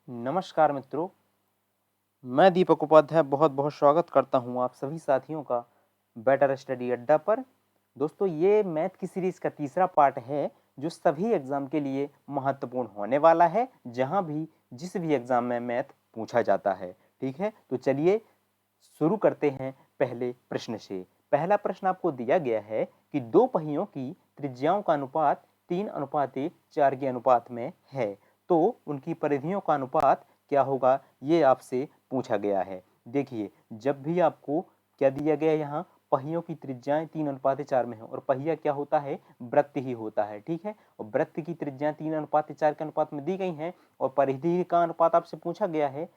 नमस्कार मित्रों, मैं दीपक उपाध्याय बहुत बहुत स्वागत करता हूं आप सभी साथियों का बेटर स्टडी अड्डा पर। दोस्तों, ये मैथ की सीरीज का तीसरा पार्ट है जो सभी एग्जाम के लिए महत्वपूर्ण होने वाला है, जहां भी जिस भी एग्जाम में मैथ पूछा जाता है। ठीक है, तो चलिए शुरू करते हैं पहले प्रश्न से। पहला प्रश्न आपको दिया गया है कि दो पहियों की त्रिज्याओं का अनुपात 3:4 के अनुपात में है, तो उनकी परिधियों का अनुपात क्या होगा, ये आपसे पूछा गया है। देखिए, जब भी आपको क्या दिया गया है, यहाँ पहियों की त्रिज्याएं 3:4 में है और पहिया क्या होता है, वृत्त ही होता है। ठीक है, और वृत्त की त्रिज्याएं 3:4 के अनुपात में दी गई हैं और परिधि का अनुपात आपसे पूछा गया है।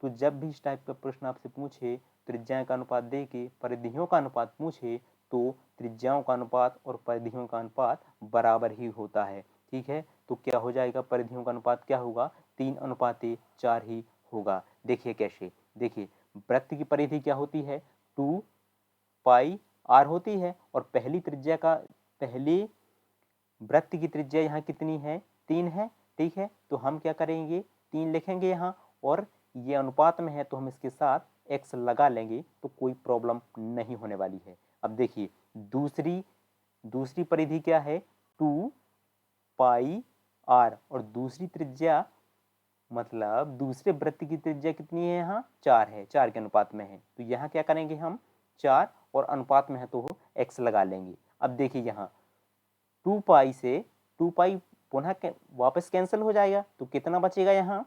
तो जब भी इस टाइप का प्रश्न आपसे पूछे, त्रिज्याओं का अनुपात दे के परिधियों का अनुपात पूछे, तो त्रिज्याओं का अनुपात और परिधियों का अनुपात बराबर ही होता है। ठीक है, तो क्या हो जाएगा, परिधियों का अनुपात क्या होगा, 3:4 ही होगा। देखिए कैसे, देखिए वृत्त की परिधि क्या होती है, 2πr होती है और पहली वृत्त की त्रिज्या यहाँ कितनी है, 3 है। ठीक है, तो हम क्या करेंगे, 3 लिखेंगे यहाँ, और ये अनुपात में है तो हम इसके साथ x लगा लेंगे, तो कोई प्रॉब्लम नहीं होने वाली है। अब देखिए दूसरी परिधि क्या है, 2πr, और दूसरी त्रिज्या मतलब दूसरे वृत्त की त्रिज्या कितनी है, यहाँ 4 है, 4 के अनुपात में है। तो यहाँ क्या करेंगे हम, 4 और अनुपात में है तो x लगा लेंगे। अब देखिए यहाँ 2π से 2π पुनः वापस कैंसिल हो जाएगा, तो कितना बचेगा, यहाँ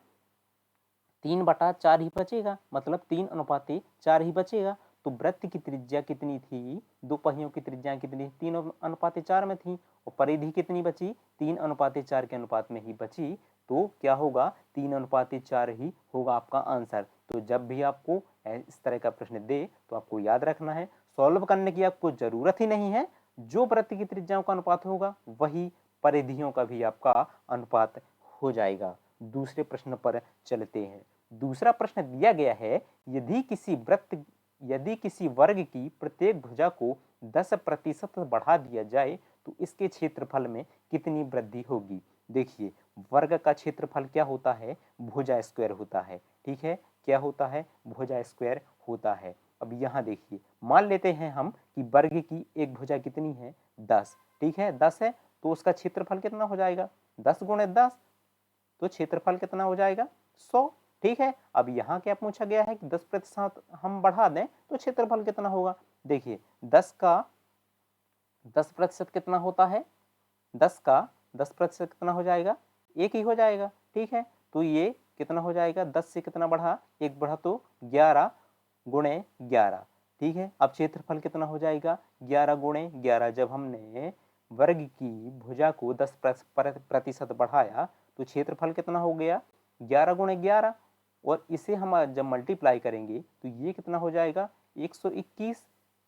3/4 ही बचेगा, मतलब 3:4 ही बचेगा। तो वृत्त की त्रिज्या कितनी थी, दो पहियों की त्रिज्या कितनी, 3:4 में थी, और परिधि कितनी बची, 3:4 के अनुपात में ही बची। तो क्या होगा, 3:4 ही होगा आपका आंसर। तो जब भी आपको इस तरह का प्रश्न दे तो आपको याद रखना है, सॉल्व करने की आपको जरूरत ही नहीं है। जो वृत्त की त्रिज्याओं का अनुपात होगा वही परिधियों का भी आपका अनुपात हो जाएगा। दूसरे प्रश्न पर चलते हैं। दूसरा प्रश्न दिया गया है, यदि किसी वर्ग की प्रत्येक भुजा को 10% बढ़ा दिया जाए तो इसके क्षेत्रफल में कितनी वृद्धि होगी। देखिए, वर्ग का क्षेत्रफल क्या होता है, भुजा स्क्वायर होता है। ठीक है, क्या होता है, भुजा स्क्वायर होता है। अब यहाँ देखिए, मान लेते हैं हम कि वर्ग की एक भुजा कितनी है, 10। ठीक है, 10 है तो उसका क्षेत्रफल कितना हो जाएगा, 10 × 10, तो क्षेत्रफल कितना हो जाएगा, 100। ठीक है, अब यहाँ क्या पूछा गया है कि 10% हम बढ़ा दें तो क्षेत्रफल कितना होगा। देखिए 10 का 10% कितना होता है, 10 का 10% कितना हो जाएगा, 1 ही हो जाएगा। ठीक है, तो ये कितना हो जाएगा, 10 से कितना बढ़ा, 1 बढ़ा तो 11 × 11। ठीक है, अब क्षेत्रफल कितना हो जाएगा, 11 × 11। जब हमने वर्ग की भुजा को 10% बढ़ाया तो क्षेत्रफल कितना हो गया, 11 × 11, और इसे हम जब मल्टीप्लाई करेंगे तो ये कितना हो जाएगा, 121।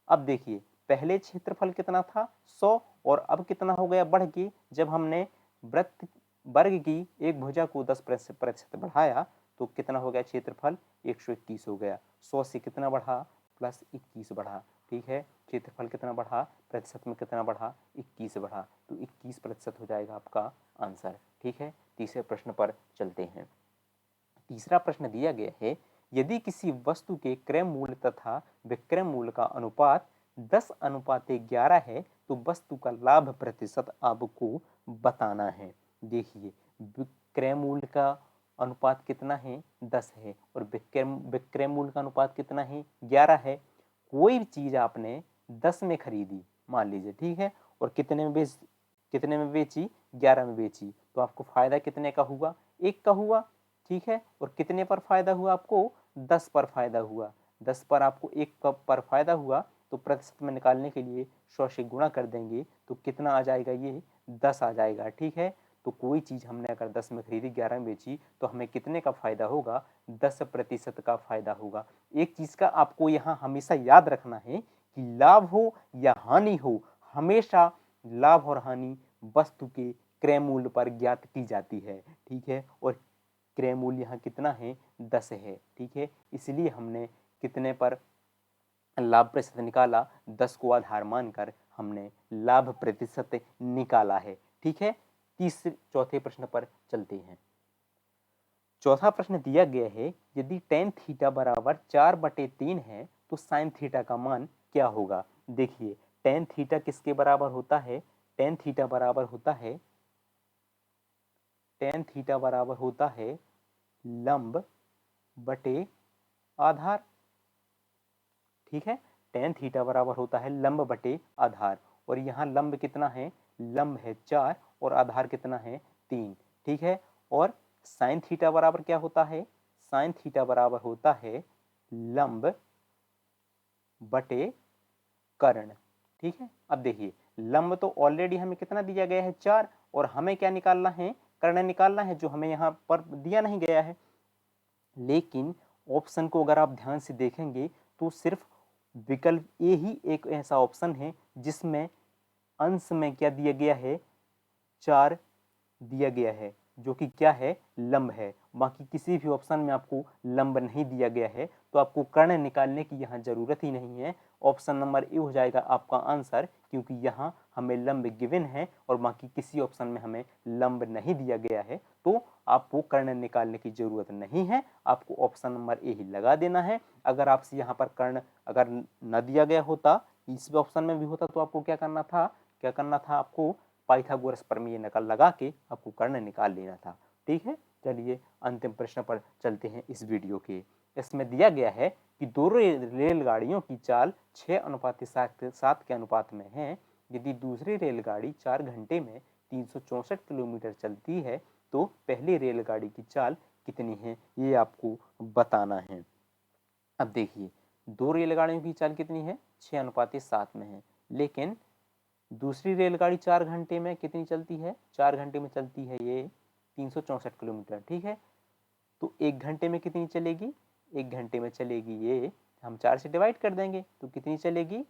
अब देखिए, पहले क्षेत्रफल कितना था, 100, और अब कितना हो गया बढ़ के, जब हमने वृत्त वर्ग की एक भुजा को 10% बढ़ाया तो कितना हो गया, क्षेत्रफल 121 हो गया। 100 से कितना बढ़ा, +21 बढ़ा। ठीक है, क्षेत्रफल कितना बढ़ा, प्रतिशत में कितना बढ़ा, 21 बढ़ा, तो 21% हो जाएगा आपका आंसर। ठीक है, तीसरे प्रश्न पर चलते हैं। तीसरा प्रश्न दिया गया है, यदि किसी वस्तु के क्रय मूल्य तथा विक्रय मूल्य का अनुपात 10:11 है तो वस्तु का लाभ प्रतिशत आपको बताना है। देखिए, विक्रय मूल्य का अनुपात कितना है, 10 है, और विक्रय मूल्य का अनुपात कितना है, 11 है। कोई चीज आपने 10 में खरीदी मान लीजिए, ठीक है, और कितने में बेची, 11 में बेची, तो आपको फायदा कितने का हुआ, 1 का हुआ। ठीक है, और कितने पर फायदा हुआ आपको, 10 पर फायदा हुआ। 10 पर आपको 1 पर फायदा हुआ तो प्रतिशत में निकालने के लिए 100 से गुणा कर देंगे तो कितना आ जाएगा, ये 10 आ जाएगा। ठीक है, तो कोई चीज हमने अगर 10 में खरीदी, 11 में बेची, तो हमें कितने का फायदा होगा, 10% का फायदा होगा। एक चीज का आपको यहाँ हमेशा याद रखना है कि लाभ हो या हानि हो, हमेशा लाभ और हानि वस्तु के क्रय मूल्य पर ज्ञात की जाती है। ठीक है, और क्रय मूल्य यहाँ कितना है, 10 है। ठीक है, इसलिए हमने कितने पर लाभ प्रतिशत निकाला, 10 को आधार मानकर हमने लाभ प्रतिशत निकाला है। ठीक है, चौथे प्रश्न पर चलते हैं। चौथा प्रश्न दिया गया है, यदि tan थीटा बराबर 4/3 है तो sin थीटा का मान क्या होगा। देखिए tan थीटा किसके बराबर होता है, tan थीटा बराबर होता है, tan थीटा बराबर होता है लंब बटे आधार। ठीक है, tan थीटा बराबर होता है लंब बटे आधार, और यहाँ लंब कितना है, लंब है 4 और आधार कितना है 3। ठीक है, और साइन थीटा बराबर क्या होता है, साइन थीटा बराबर होता है लंब बटे कर्ण। ठीक है, अब देखिए लंब तो ऑलरेडी हमें कितना दिया गया है 4, और हमें क्या निकालना है, कर्ण निकालना है, जो हमें यहाँ पर दिया नहीं गया है। लेकिन ऑप्शन को अगर आप ध्यान से देखेंगे तो सिर्फ विकल्प ए ही एक ऐसा ऑप्शन है जिसमें अंश में क्या दिया गया है, 4 दिया गया है, जो कि क्या है, लंब है। बाकी किसी भी ऑप्शन में आपको लंब नहीं दिया गया है, तो आपको कर्ण निकालने की यहाँ जरूरत ही नहीं है। ऑप्शन नंबर ए हो जाएगा आपका आंसर, क्योंकि यहाँ हमें लंब गिवन है और बाकी किसी ऑप्शन में हमें लंब नहीं दिया गया है, तो आपको कर्ण निकालने की जरूरत नहीं है। आपको ऑप्शन नंबर ए ही लगा देना है। अगर आपसे यहाँ पर कर्ण अगर न दिया गया होता, इस ऑप्शन में भी होता, तो आपको क्या करना था, आपको पाइथागोरस प्रमेय नकल लगा के आपको कर्ण निकाल लेना था। ठीक है, चलिए अंतिम प्रश्न पर चलते हैं इस वीडियो के। इसमें दिया गया है कि दो रेलगाड़ियों की चाल 6:7 के अनुपात में है। यदि दूसरी रेलगाड़ी 4 घंटे में 364 किलोमीटर चलती है तो पहली रेलगाड़ी की चाल कितनी है, ये आपको बताना है। अब देखिए दो रेलगाड़ियों की चाल कितनी है, 6:7 में है, लेकिन दूसरी रेलगाड़ी 4 घंटे में कितनी चलती है, 4 घंटे में चलती है ये 364 किलोमीटर। ठीक है, तो 1 घंटे में कितनी चलेगी, 1 घंटे में चलेगी ये, हम 4 से डिवाइड कर देंगे तो कितनी चलेगी,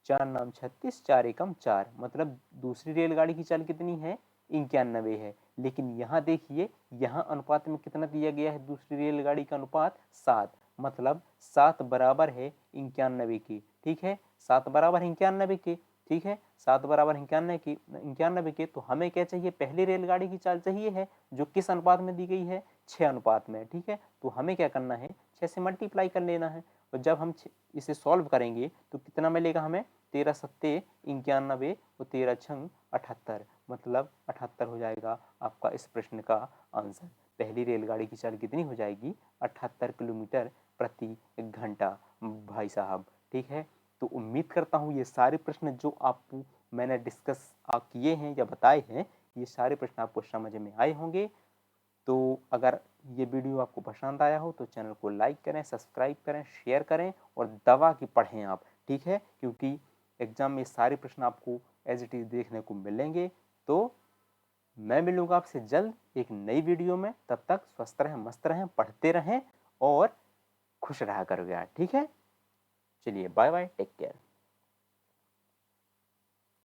4 नाम 36, 4 एकम 4, मतलब दूसरी रेलगाड़ी की चाल कितनी है, 91 है। लेकिन यहाँ देखिए, यहाँ अनुपात में कितना दिया गया है, दूसरी रेलगाड़ी का अनुपात 7, मतलब 7 बराबर है 91 की। ठीक है, 7 बराबर 91 के। ठीक है, 7 बराबर 91 के, तो हमें क्या चाहिए, पहली रेलगाड़ी की चाल चाहिए है, जो किस अनुपात में दी गई है, 6 अनुपात में। ठीक है, तो हमें क्या करना है, 6 से मल्टीप्लाई कर लेना है, और जब हम इसे सॉल्व करेंगे तो कितना मिलेगा हमें, 13 सत्ते 91 और 13 छंग 78, मतलब 78 हो जाएगा आपका इस प्रश्न का आंसर। पहली रेलगाड़ी की चाल कितनी हो जाएगी, 78 किलोमीटर प्रति घंटा भाई साहब। ठीक है, तो उम्मीद करता हूँ ये सारे प्रश्न जो आपको मैंने डिस्कस किए हैं या बताए हैं, ये सारे प्रश्न आपको समझ में आए होंगे। तो अगर ये वीडियो आपको पसंद आया हो तो चैनल को लाइक करें, सब्सक्राइब करें, शेयर करें और दबा के पढ़ें आप। ठीक है, क्योंकि एग्जाम में सारे प्रश्न आपको एज इट इज देखने को मिलेंगे। तो मैं मिलूंगा आपसे जल्द एक नई वीडियो में, तब तक स्वस्थ रहें, मस्त रहें, पढ़ते रहें और खुश रहा करोगे। ठीक है, चलिए बाय बाय, टेक केयर।